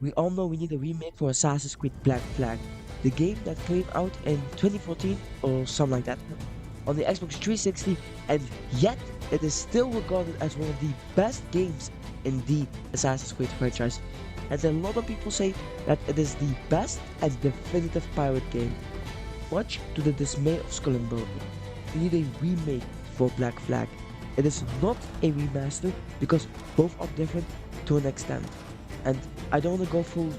We all know we need a remake for Assassin's Creed Black Flag, the game that came out in 2014 or something like that on the Xbox 360, and yet it is still regarded as one of the best games in the Assassin's Creed franchise. And a lot of people say that it is the best and definitive pirate game, much to the dismay of Skull and Bone. We need a remake for Black Flag. It is not a remaster because both are different to an extent. And I don't want to go through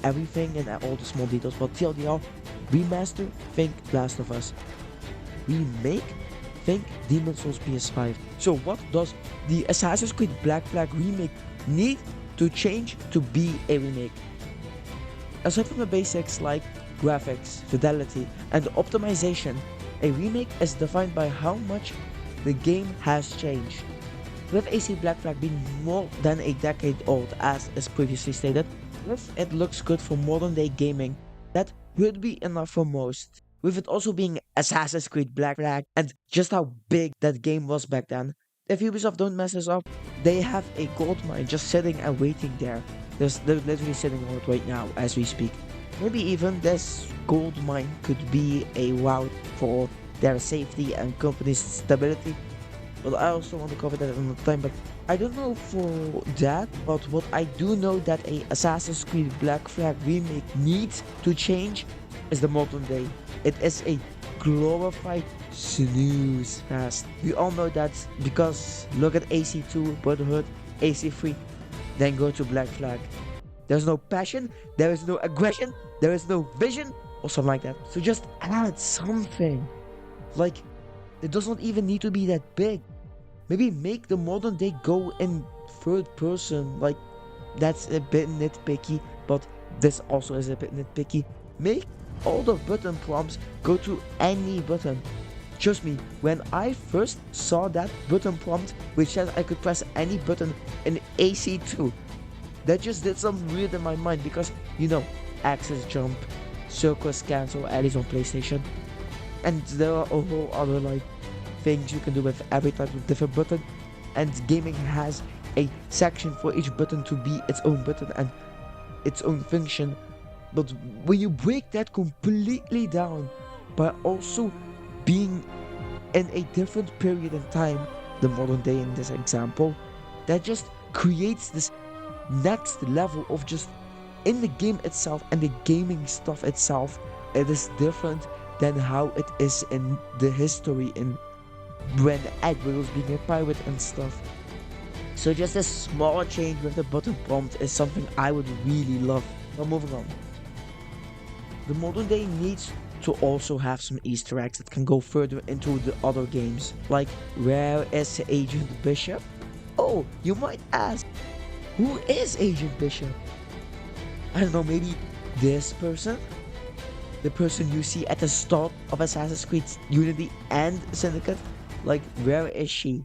everything and all the small details, but tldr, remaster, think Last of Us. Remake, think Demon's Souls PS5. So what does the Assassin's Creed Black Flag remake need to change to be a remake? Aside from the basics like graphics, fidelity, and optimization, a remake is defined by how much the game has changed. With AC Black Flag being more than a decade old, as is previously stated, if it looks good for modern day gaming, that would be enough for most. With it also being Assassin's Creed Black Flag and just how big that game was back then, if Ubisoft don't mess this up, they have a gold mine just sitting and waiting there. They're literally sitting on it right now as we speak. Maybe even this gold mine could be a route for their safety and company's stability. But I also want to cover that another time, but I don't know for that, but what I do know that a Assassin's Creed Black Flag remake needs to change is the modern day. It is a glorified snooze fest. We all know that because look at AC2, Brotherhood, AC3, then go to Black Flag. There's no passion, there is no aggression, there is no vision, or something like that. So just add something. Like, it does not even need to be that big. Maybe make the modern day go in third person. Like, that's a bit nitpicky, but this also is a bit nitpicky. Make all the button prompts go to any button. Trust me, when I first saw that button prompt which said I could press any button in AC2, that just did something weird in my mind because, you know, axis jump, circus cancel, at least on PlayStation. And there are a whole other like things you can do with every type of different button, and gaming has a section for each button to be its own button and its own function. But when you break that completely down by also being in a different period in time, the modern day in this example, that just creates this next level of just in the game itself and the gaming stuff itself. It is different than how it is in the history in when Edward was being a pirate and stuff. So just a small change with the button prompt is something I would really love. Now moving on. The modern day needs to also have some Easter eggs that can go further into the other games. Like, where is Agent Bishop? Oh, you might ask, who is Agent Bishop? I don't know, maybe this person? The person you see at the start of Assassin's Creed Unity and Syndicate? Like, where is she?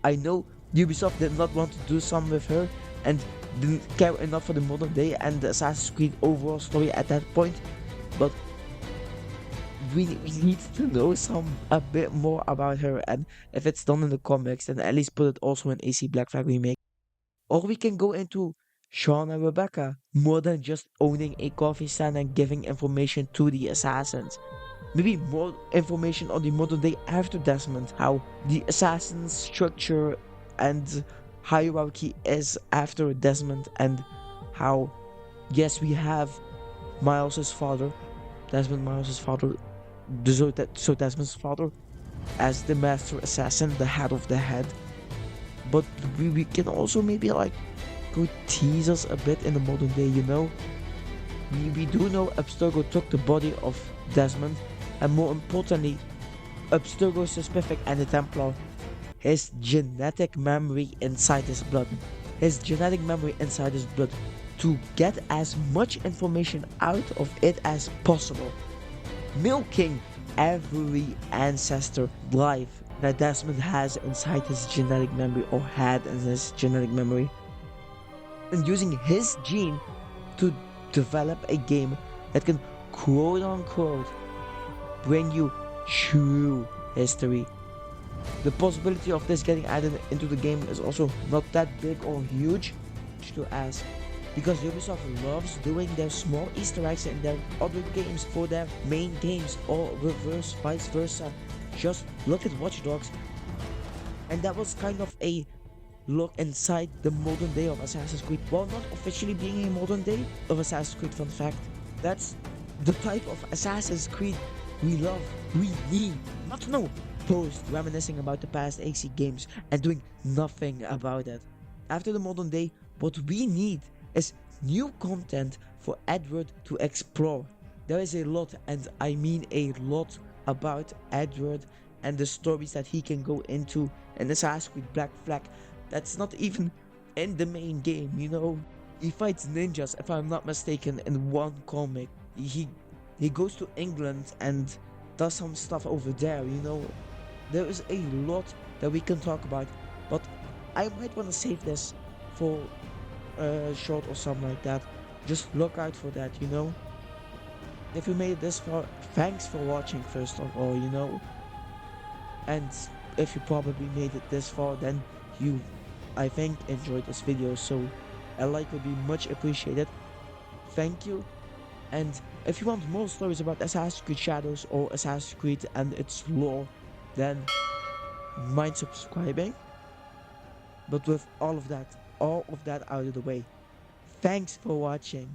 I know Ubisoft did not want to do something with her and didn't care enough for the modern day and the Assassin's Creed overall story at that point, but we need to know a bit more about her, and if it's done in the comics, then at least put it also in AC Black Flag Remake. Or we can go into Sean and Rebecca, more than just owning a coffee stand and giving information to the assassins. Maybe more information on the modern day after Desmond, how the assassin structure and hierarchy is after Desmond, and how, yes, we have Miles's father, Miles's father, so Desmond's father, as the master assassin, the head of the head. But we can also maybe like go tease us a bit in the modern day, you know? We do know Abstergo took the body of Desmond, and more importantly, Abstergo's specific and the Templar, his genetic memory inside his blood. To get as much information out of it as possible. Milking every ancestor life that Desmond has inside his genetic memory or had in his genetic memory. And using his gene to develop a game that can quote unquote bring you true history. The possibility of this getting added into the game is also not that big or huge to ask. because Ubisoft loves doing their small Easter eggs in their other games for their main games, or reverse, vice versa. Just look at Watch Dogs, and that was kind of a look inside the modern day of Assassin's Creed. While not officially being a modern day of Assassin's Creed, fun fact, that's the type of Assassin's Creed we love, we need. Not no post reminiscing about the past AC games and doing nothing about it. After the modern day, what we need is new content for Edward to explore. There is a lot, and I mean a lot, about Edward and the stories that he can go into in Assassin's Creed Black Flag. That's not even in the main game, you know. He fights ninjas, if I'm not mistaken, in one comic. He goes to England and does some stuff over there, you know. There is a lot that we can talk about, but I might want to save this for a short or something like that. Just look out for that, you know. If you made it this far, thanks for watching first of all, you know. And if you probably made it this far, then you, I think, enjoyed this video, so a like would be much appreciated. Thank you. And if you want more stories about Assassin's Creed Shadows or Assassin's Creed and its lore, then mind subscribing. But with all of that out of the way, thanks for watching.